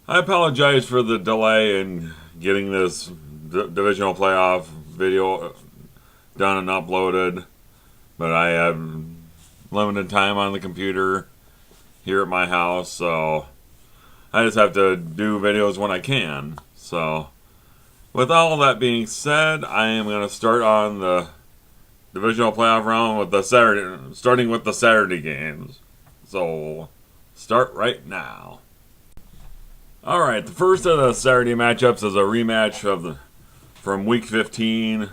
I apologize for the delay in getting this divisional playoff video done and uploaded, but I have limited time on the computer here at my house, so I just have to do videos when I can. So, with all that being said, I am going to start on the divisional playoff round with starting with the Saturday games. So, start right now. All right, the first of the Saturday matchups is a rematch from Week 15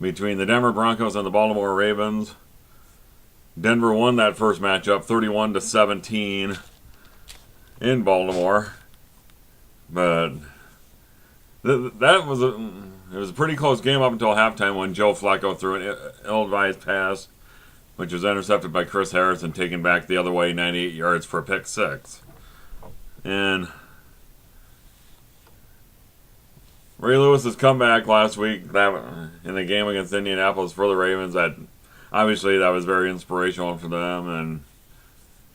between the Denver Broncos and the Baltimore Ravens. Denver won that first matchup 31-17 in Baltimore, but that was it was a pretty close game up until halftime when Joe Flacco threw an ill-advised pass, which was intercepted by Chris Harris and taken back the other way 98 yards for a pick six. And Ray Lewis's comeback last week in the game against Indianapolis for the Ravens, that was very inspirational for them,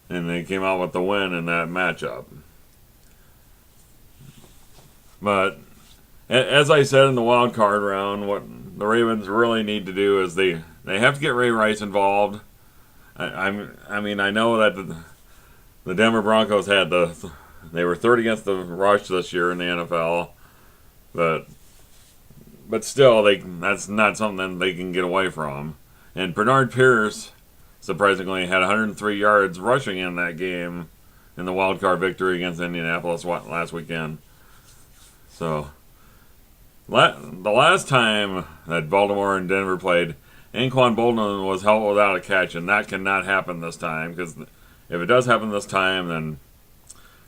and they came out with the win in that matchup. But as I said in the wild card round, what the Ravens really need to do is they have to get Ray Rice involved. I know that the Denver Broncos they were third against the rush this year in the NFL. But still, that's not something they can get away from. And Bernard Pierce, surprisingly, had 103 yards rushing in that game in the wild card victory against Indianapolis last weekend. So, the last time that Baltimore and Denver played, Anquan Boldin was held without a catch, and that cannot happen this time, because if it does happen this time, then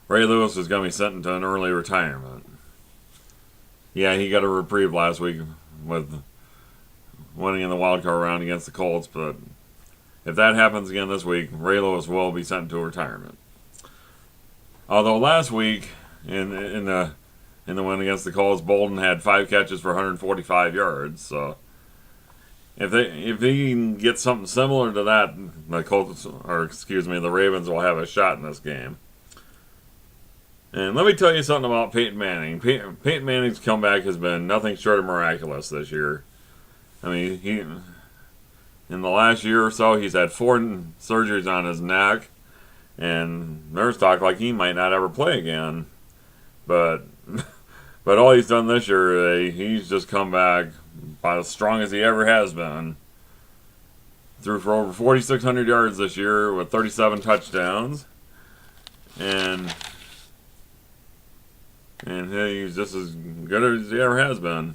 Ray Lewis is going to be sent into an early retirement. Yeah, he got a reprieve last week with winning in the wild card round against the Colts, but if that happens again this week, Ray Lewis will be sent to retirement. Although last week in the win against the Colts, Bolden had 5 catches for 145 yards. So if he can get something similar to that, the Ravens will have a shot in this game. And let me tell you something about Peyton Manning. Peyton Manning's comeback has been nothing short of miraculous this year. I mean, in the last year or so, he's had 4 surgeries on his neck, and there's talk like he might not ever play again. But all he's done this year, he's just come back about as strong as he ever has been. Threw for over 4,600 yards this year with 37 touchdowns, and he's just as good as he ever has been.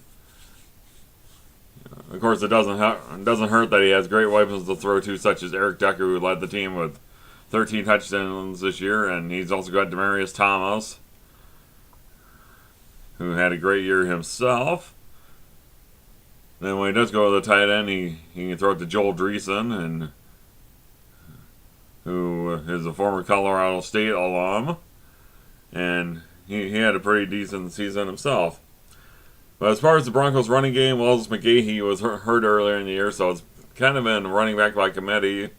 Of course, it doesn't hurt that he has great weapons to throw to, such as Eric Decker, who led the team with 13 touchdowns this year, and he's also got Demaryius Thomas, who had a great year himself. Then when he does go to the tight end, he can throw it to Joel Dreesen, who is a former Colorado State alum, and he had a pretty decent season himself. But as far as the Broncos' running game, Wells McGahee was hurt earlier in the year, so it's kind of been running back by committee,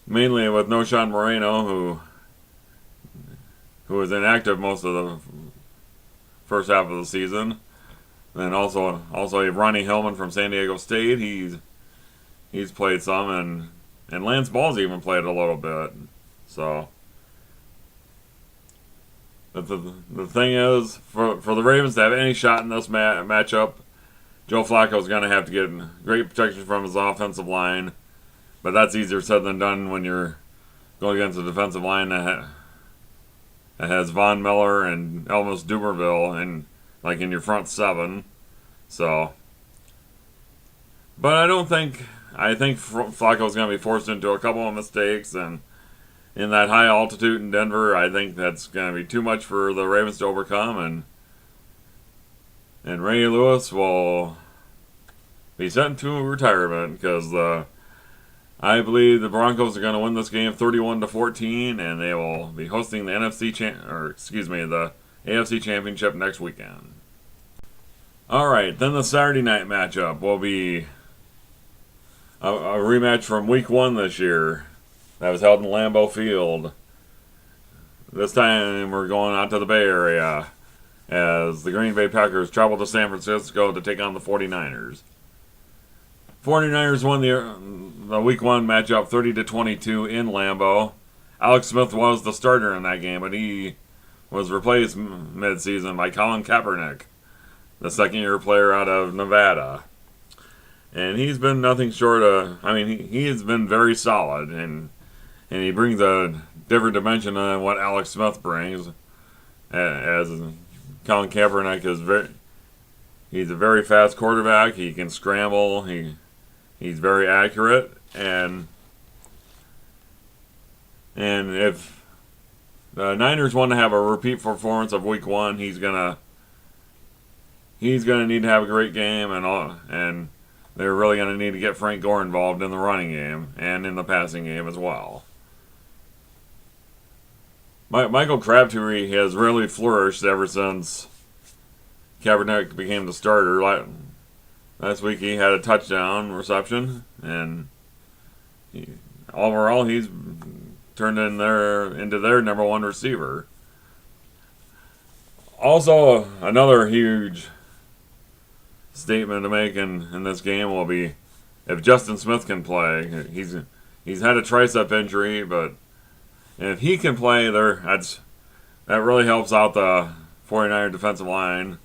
mainly with Noshawn Moreno, who was inactive most of the first half of the season. Then also Ronnie Hillman from San Diego State. He's played some, and Lance Ball's even played a little bit. So the thing is, for the Ravens to have any shot in this matchup, Joe Flacco's going to have to get great protection from his offensive line. But that's easier said than done when you're going against a defensive line that has Von Miller and Elvis Dumerville in your front 7. So, but I think Flacco's going to be forced into a couple of mistakes, and in that high altitude in Denver, I think that's going to be too much for the Ravens to overcome, and Ray Lewis will be sent to retirement, because I believe the Broncos are going to win this game 31-14, and they will be hosting the the AFC Championship next weekend. All right, then the Saturday night matchup will be a rematch from Week 1 this year that was held in Lambeau Field. This time we're going out to the Bay Area as the Green Bay Packers travel to San Francisco to take on the 49ers. 49ers won the Week 1 matchup 30-22 in Lambeau. Alex Smith was the starter in that game, but he was replaced mid-season by Colin Kaepernick, the second-year player out of Nevada. And he's been nothing short of, he has been very solid, and he brings a different dimension than what Alex Smith brings. As Colin Kaepernick he's a very fast quarterback. He can scramble. He's very accurate, and if the Niners want to have a repeat performance of Week 1, he's gonna need to have a great game, and they're really gonna need to get Frank Gore involved in the running game and in the passing game as well. Michael Crabtree has really flourished ever since Kaepernick became the starter. Last week he had a touchdown reception, and overall he's turned into their number one receiver. Also, another huge statement to make in this game will be if Justin Smith can play. He's had a tricep injury, but if he can play, that really helps out the 49er defensive line,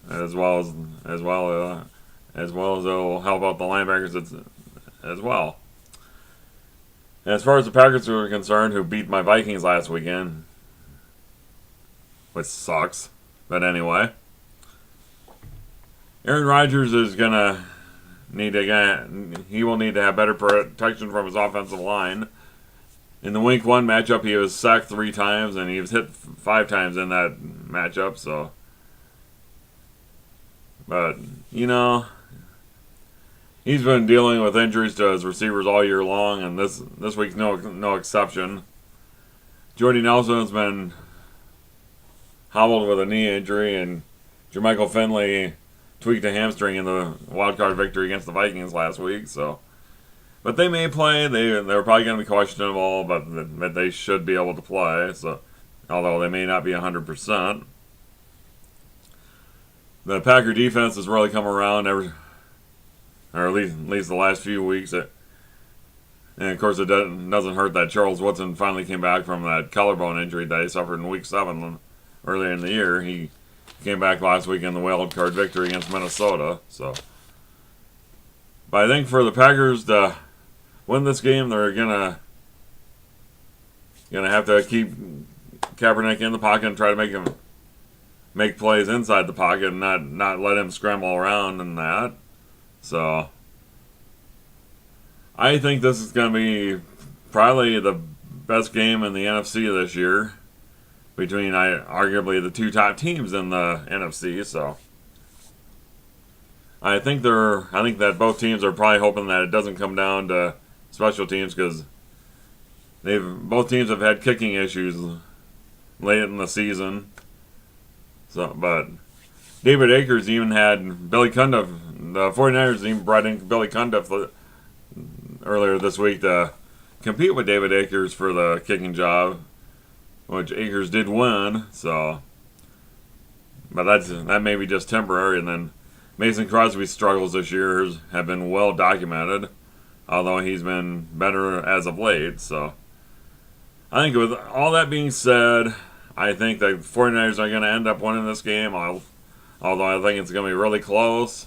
as well as it'll help out the linebackers as well. And as far as the Packers are concerned, who beat my Vikings last weekend, which sucks, but anyway, Aaron Rodgers is gonna he will need to have better protection from his offensive line. In the Week 1 matchup, he was sacked 3 times, and he was hit 5 times in that matchup. So, but he's been dealing with injuries to his receivers all year long, and this week's no exception. Jordy Nelson has been hobbled with a knee injury, and Jermichael Finley tweaked a hamstring in the wildcard victory against the Vikings last week. So, but they may play. They're probably going to be questionable, but they should be able to play. So, although they may not be 100%, the Packer defense has really come around or at least the last few weeks. And of course, it doesn't hurt that Charles Woodson finally came back from that collarbone injury that he suffered in Week 7 earlier in the year. He came back last week in the wild card victory against Minnesota. So, but I think for the Packers to win this game, they're gonna have to keep Kaepernick in the pocket and try to make him make plays inside the pocket and not let him scramble around and that. So, I think this is going to be probably the best game in the NFC this year between arguably the 2 top teams in the NFC. So, I think that both teams are probably hoping that it doesn't come down to special teams, because both teams have had kicking issues late in the season. So, but David Akers even had Billy Cundiff. The 49ers even brought in Billy Cundiff earlier this week to compete with David Akers for the kicking job, which Akers did win. So, but that may be just temporary. And then Mason Crosby's struggles this year have been well documented, although he's been better as of late. So, I think with all that being said, I think the 49ers are going to end up winning this game, although I think it's going to be really close.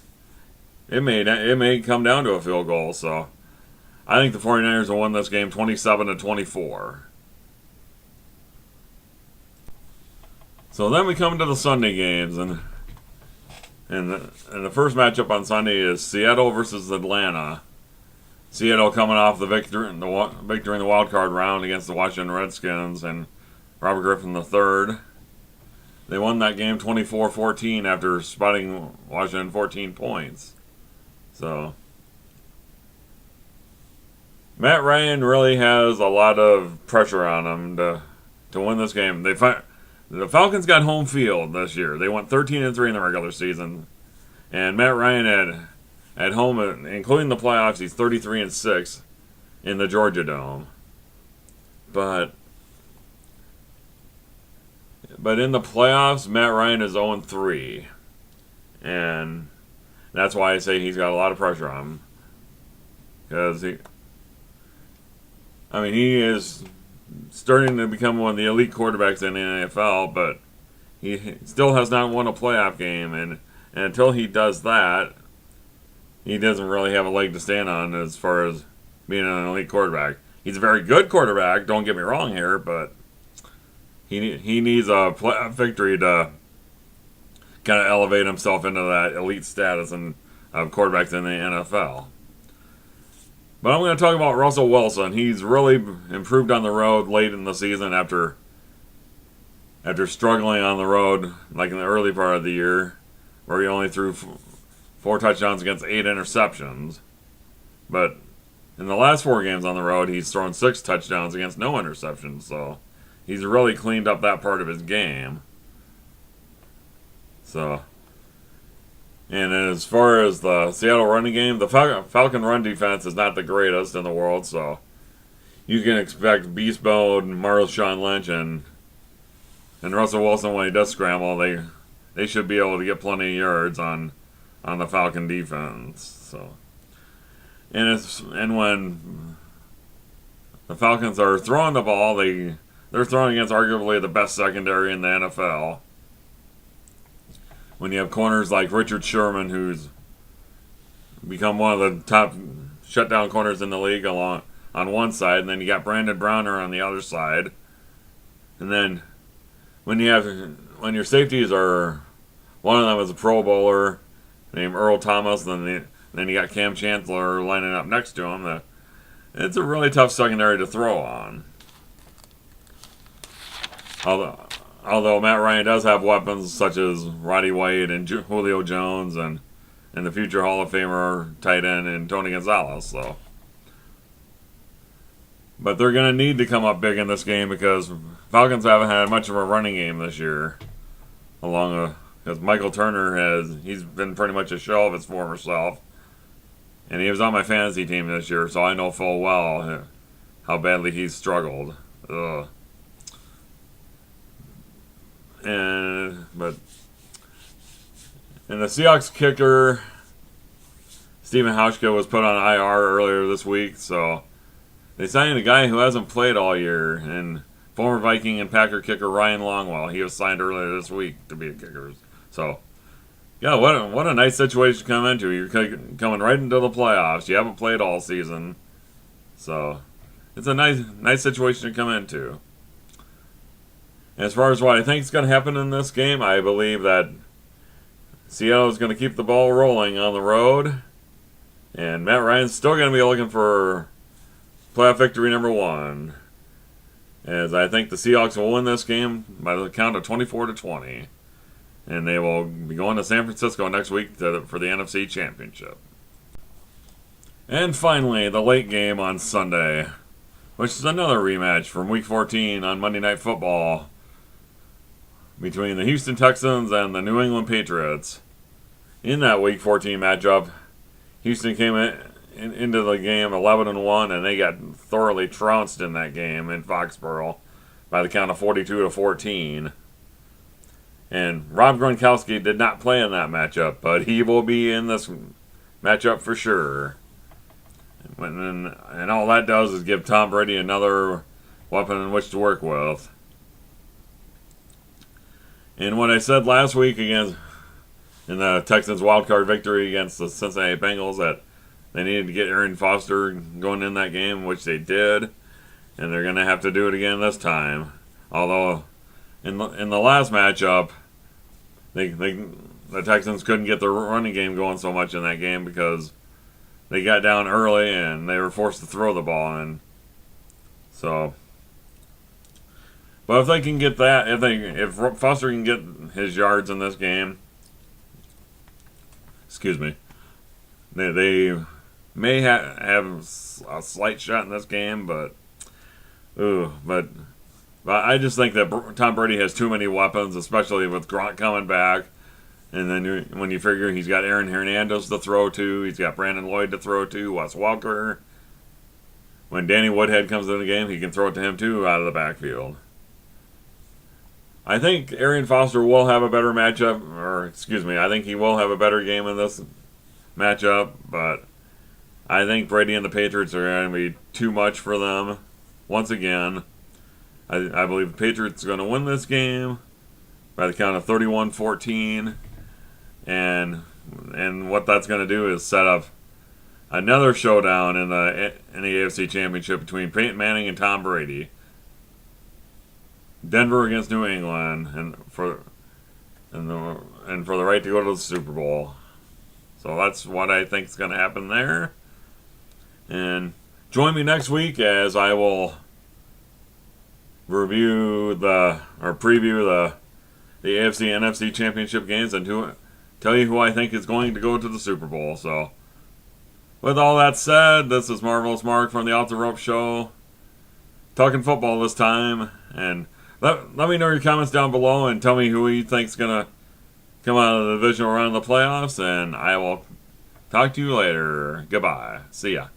It may come down to a field goal. So, I think the 49ers will win this game 27-24. So then we come to the Sunday games, and the first matchup on Sunday is Seattle versus Atlanta. Seattle coming off the victory in the wild card round against the Washington Redskins and Robert Griffin III. They won that game 24-14 after spotting Washington 14 points. So, Matt Ryan really has a lot of pressure on him to win this game. The Falcons got home field this year. They went 13-3 in the regular season, and Matt Ryan at home, including the playoffs, he's 33-6 in the Georgia Dome. But but in the playoffs, Matt Ryan is 0-3, and that's why I say he's got a lot of pressure on him. Because he is starting to become one of the elite quarterbacks in the NFL, but he still has not won a playoff game, and until he does that, he doesn't really have a leg to stand on as far as being an elite quarterback. He's a very good quarterback, don't get me wrong here, but he needs a playoff victory to kind of elevate himself into that elite status of quarterbacks in the NFL. But I'm going to talk about Russell Wilson. He's really improved on the road late in the season after struggling on the road, like in the early part of the year, where he only threw 4 touchdowns against 8 interceptions. But in the last 4 games on the road, he's thrown 6 touchdowns against no interceptions. So he's really cleaned up that part of his game. And as far as the Seattle running game, the Falcon run defense is not the greatest in the world, so you can expect beast mode, Marshawn Lynch, and Russell Wilson when he does scramble. They should be able to get plenty of yards on the Falcon defense. So, and when the Falcons are throwing the ball, they're throwing against arguably the best secondary in the NFL. When you have corners like Richard Sherman, who's become one of the top shutdown corners in the league on one side, and then you got Brandon Browner on the other side. And then when your safeties are, one of them is a Pro Bowler named Earl Thomas, and then you got Cam Chancellor lining up next to him. It's a really tough secondary to throw on. Although Matt Ryan does have weapons such as Roddy White and Julio Jones and the future Hall of Famer tight end and Tony Gonzalez. So, but they're going to need to come up big in this game because Falcons haven't had much of a running game this year. Because Michael Turner he's been pretty much a shell of his former self, and he was on my fantasy team this year, so I know full well how badly he's struggled. Ugh. And the Seahawks kicker Stephen Hauschka was put on IR earlier this week, so they signed a guy who hasn't played all year, and former Viking and Packer kicker Ryan Longwell. He was signed earlier this week to be a kicker. So, yeah, what a nice situation to come into. You're coming right into the playoffs. You haven't played all season, so it's a nice situation to come into. As far as what I think is going to happen in this game, I believe that Seattle is going to keep the ball rolling on the road, and Matt Ryan's still going to be looking for playoff victory number 1. As I think the Seahawks will win this game by the count of 24-20, and they will be going to San Francisco next week for the NFC Championship. And finally, the late game on Sunday, which is another rematch from Week 14 on Monday Night Football, between the Houston Texans and the New England Patriots. In that Week 14 matchup, Houston came into the game 11-1, and they got thoroughly trounced in that game in Foxborough by the count of 42-14. And Rob Gronkowski did not play in that matchup, but he will be in this matchup for sure. And all that does is give Tom Brady another weapon in which to work with. And what I said last week in the Texans wildcard victory against the Cincinnati Bengals, that they needed to get Aaron Foster going in that game, which they did, and they're going to have to do it again this time. Although in the last matchup, the Texans couldn't get the running game going so much in that game because they got down early and they were forced to throw the ball in. So, but if they can get that, if Foster can get his yards in this game, they may have a slight shot in this game, but I just think that Tom Brady has too many weapons, especially with Gronk coming back. And then when you figure he's got Aaron Hernandez to throw to, he's got Brandon Lloyd to throw to, Wes Welker. When Danny Woodhead comes in the game, he can throw it to him too out of the backfield. I think Arian Foster will have a better matchup, or excuse me, I think he will have a better game in this matchup, but I think Brady and the Patriots are going to be too much for them. Once again, I believe the Patriots are going to win this game by the count of 31-14, and what that's going to do is set up another showdown in the AFC Championship between Peyton Manning and Tom Brady. Denver against New England, and for the right to go to the Super Bowl. So that's what I think is going to happen there. And join me next week as I will preview the AFC NFC Championship games and tell you who I think is going to go to the Super Bowl. So, with all that said, this is Marvelous Mark from the Off the Rope Show, talking football this time. And let me know your comments down below and tell me who you think's gonna come out of the divisional round of the playoffs. And I will talk to you later. Goodbye. See ya.